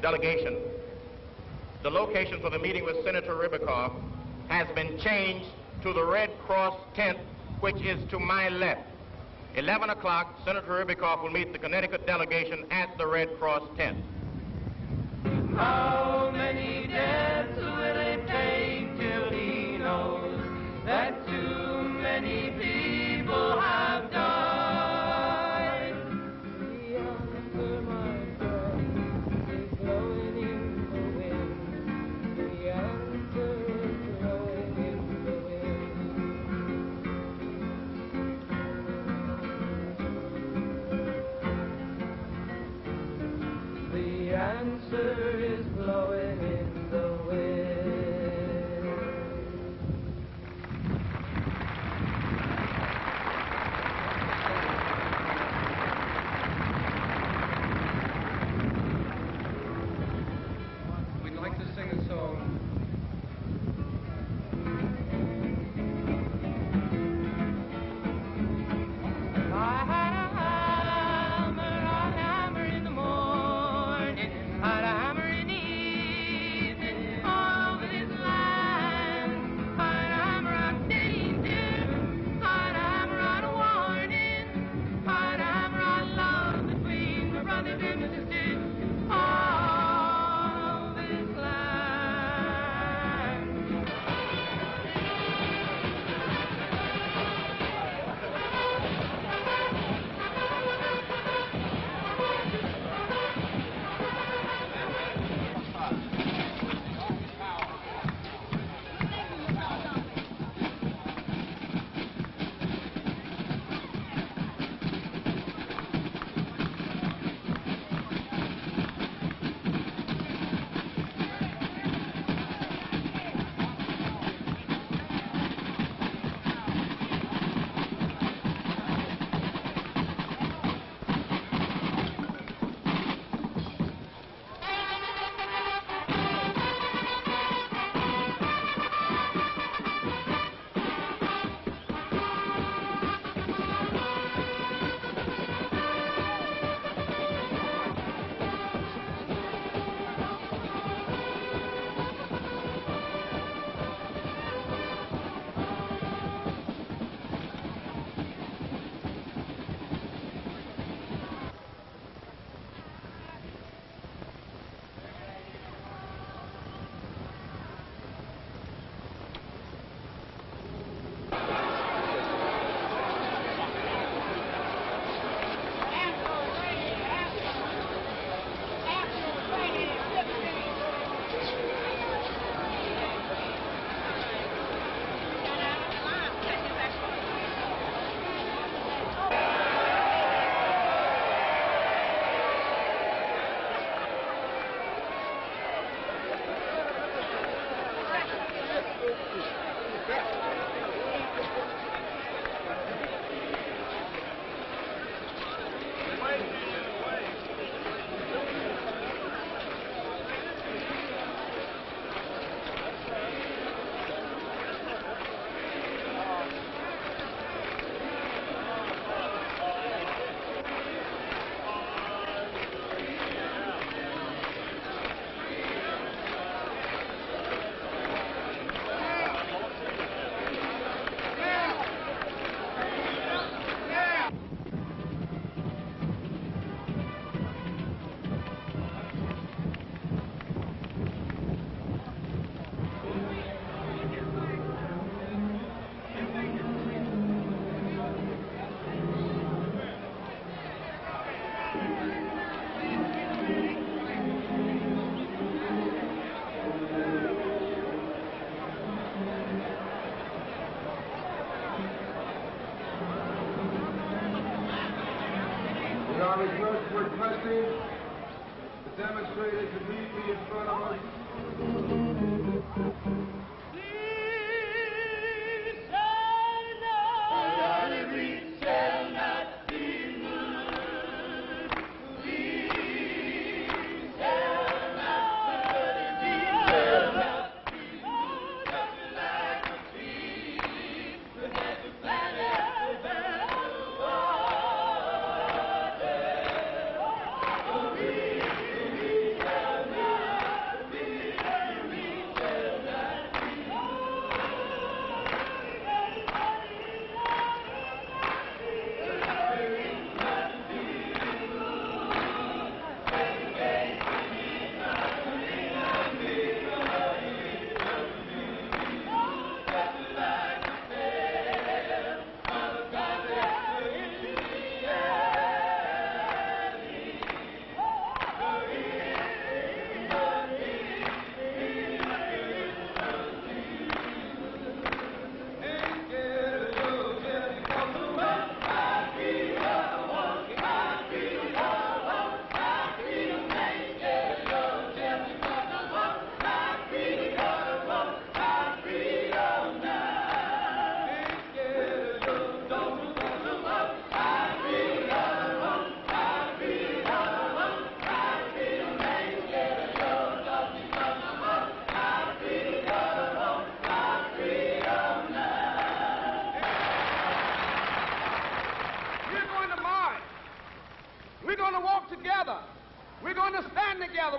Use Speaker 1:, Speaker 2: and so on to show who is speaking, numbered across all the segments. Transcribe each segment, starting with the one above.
Speaker 1: delegation, the location for the meeting with Senator Ribikoff has been changed to the Red Cross tent, which is to my left. 11 o'clock, Senator Ribikoff will meet the Connecticut delegation at the Red Cross tent.
Speaker 2: How many deaths will it take till he knows that too many people have died? The answer, my friend, is blowing in the wind. The answer is blowing in the wind. The answer is blowing in the wind. We'd like to sing a song. I had a hammer in the morning, I had a hammer in the evening, all over this land. I had a hammer out danger, I had a hammer out of warning, I had a hammer out love between my brothers and my sisters, all over this land.
Speaker 3: We are requesting the demonstrators immediately in front of us.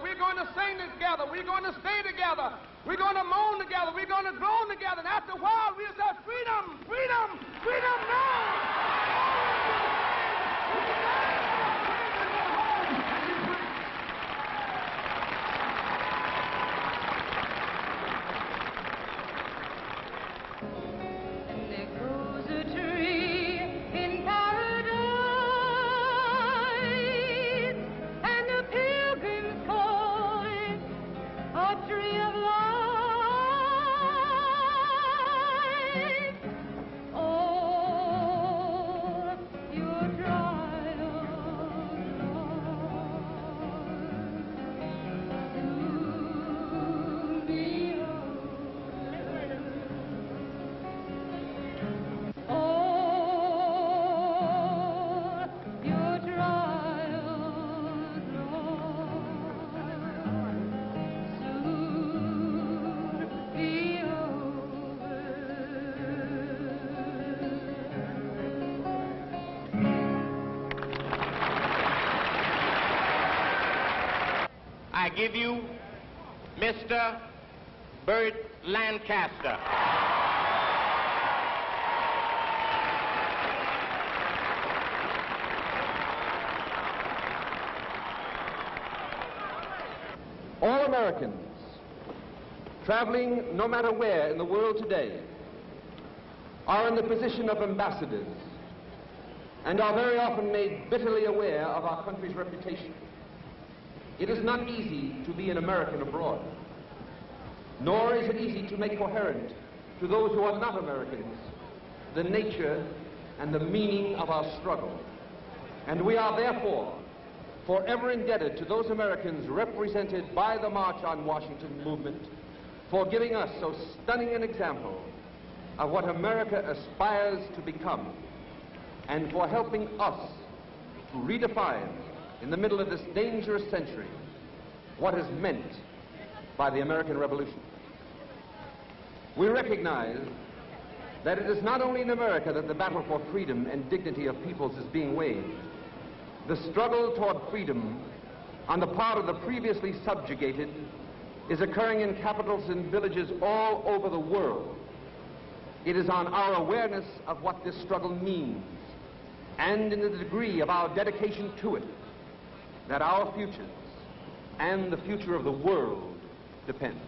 Speaker 3: We're going to sing together. We're going to stay together. We're going to moan together. We're going to groan together. And after a while, we'll say, freedom, freedom, freedom now.
Speaker 2: There grows a tree in paradise, and the pilgrims call it a tree of life. Oh, your trials, Lord, soon be over. Oh, your trials, Lord, soon be over.
Speaker 1: I give you Mr. Burt Lancaster.
Speaker 4: All Americans traveling no matter where in the world today are in the position of ambassadors and are very often made bitterly aware of our country's reputation. It is not easy to be an American abroad, nor is it easy to make coherent to those who are not Americans the nature and the meaning of our struggle. And we are therefore forever indebted to those Americans represented by the March on Washington movement for giving us so stunning an example of what America aspires to become, and for helping us to redefine in the middle of this dangerous century what is meant by the American Revolution. We recognize that it is not only in America that the battle for freedom and dignity of peoples is being waged. The struggle toward freedom on the part of the previously subjugated is occurring in capitals and villages all over the world. It is on our awareness of what this struggle means and in the degree of our dedication to it that our futures and the future of the world depend.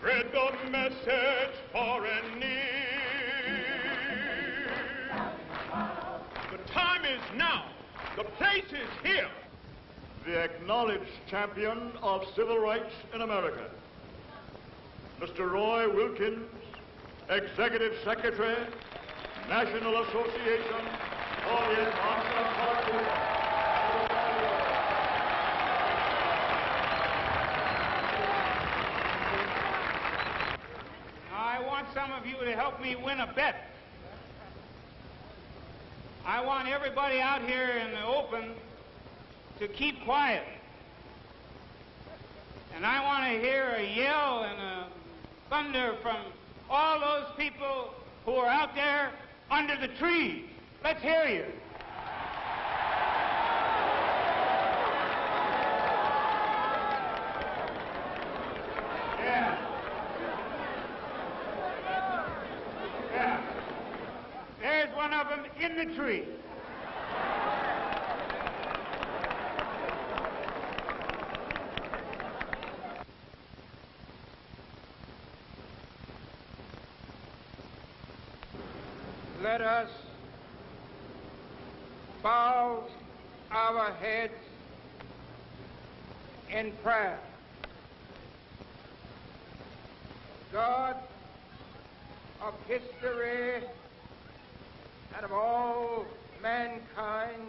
Speaker 5: Spread the message far and near. The time is now. The place is here. The acknowledged champion of civil rights in America, Mr. Roy Wilkins, Executive Secretary, National Association for the Advancement of Culture.
Speaker 6: I want some of you to help me win a bet. I want everybody out here in the open to keep quiet. And I want to hear a yell and a thunder from all those people who are out there under the trees. Let's hear you. in the tree. Let us bow our heads in prayer. God of history and of all mankind,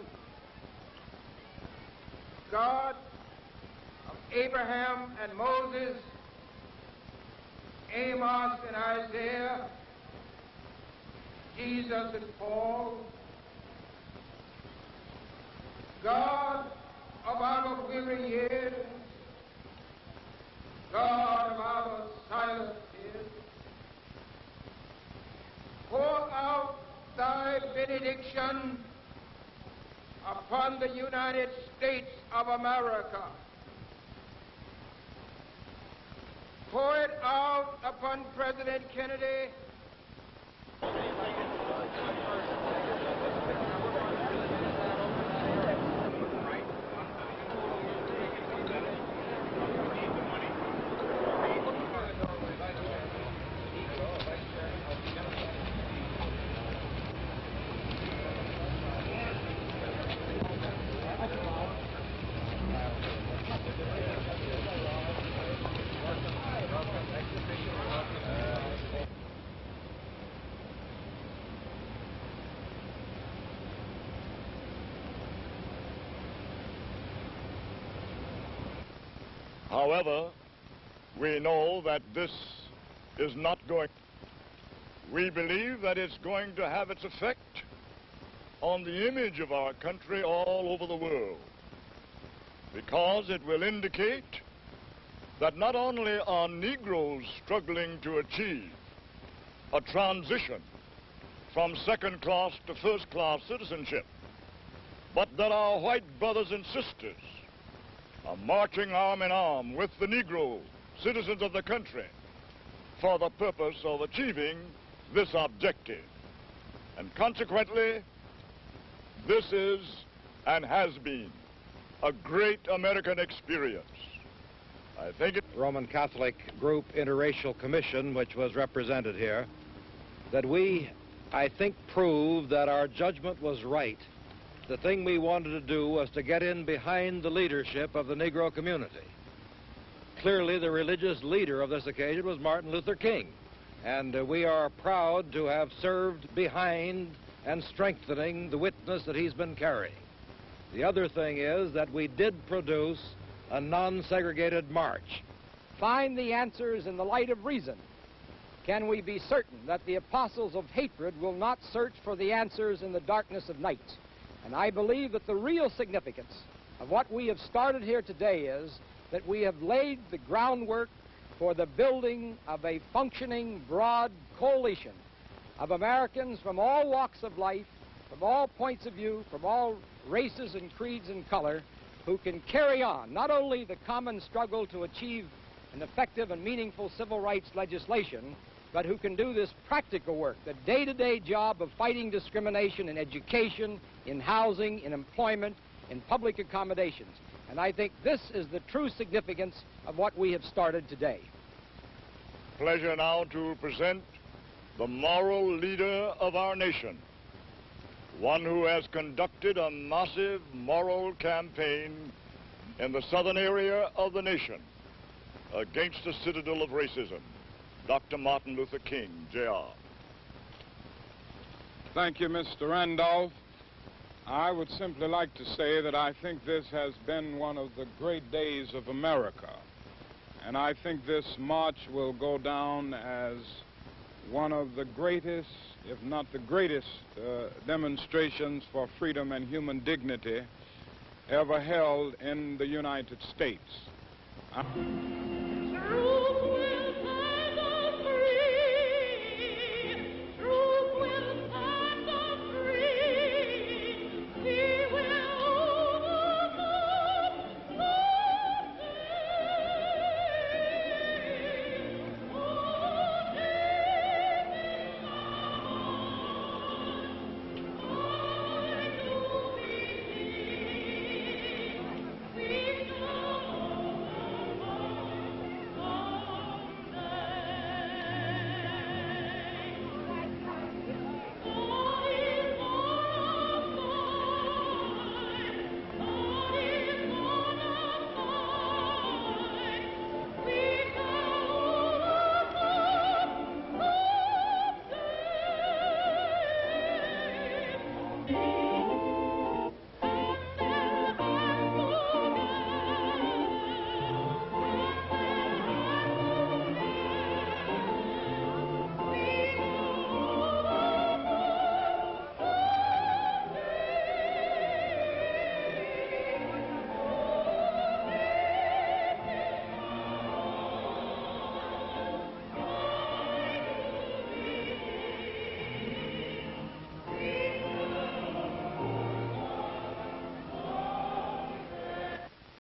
Speaker 6: God of Abraham and Moses, Amos and Isaiah, Jesus and Paul, God of our weary years, God of our silent tears, pour out thy benediction upon the United States of America. Pour it out upon President Kennedy.
Speaker 5: However, we know that this is not going. We believe that it's going to have its effect on the image of our country all over the world, because it will indicate that not only are Negroes struggling to achieve a transition from second-class to first-class citizenship, but that our white brothers and sisters are marching arm in arm with the Negro citizens of the country for the purpose of achieving this objective. And consequently, this is and has been a great American experience. I think it...
Speaker 7: Roman Catholic Group Interracial Commission, which was represented here, that we, I think, proved that our judgment was right. The thing we wanted to do was to get in behind the leadership of the Negro community. Clearly, the religious leader of this occasion was Martin Luther King, and we are proud to have served behind and strengthening the witness that he's been carrying. The other thing is that we did produce a non-segregated march.
Speaker 8: Find the answers in the light of reason. Can we be certain that the apostles of hatred will not search for the answers in the darkness of night? And I believe that the real significance of what we have started here today is that we have laid the groundwork for the building of a functioning, broad coalition of Americans from all walks of life, from all points of view, from all races and creeds and color, who can carry on not only the common struggle to achieve an effective and meaningful civil rights legislation, but who can do this practical work, the day-to-day job of fighting discrimination in education, in housing, in employment, in public accommodations. And I think this is the true significance of what we have started today.
Speaker 5: Pleasure now to present the moral leader of our nation, one who has conducted a massive moral campaign in the southern area of the nation against the citadel of racism, Dr. Martin Luther King, Jr.
Speaker 9: Thank you, Mr. Randolph. I would simply like to say that I think this has been one of the great days of America. And I think this march will go down as one of the greatest, if not the greatest, demonstrations for freedom and human dignity ever held in the United States.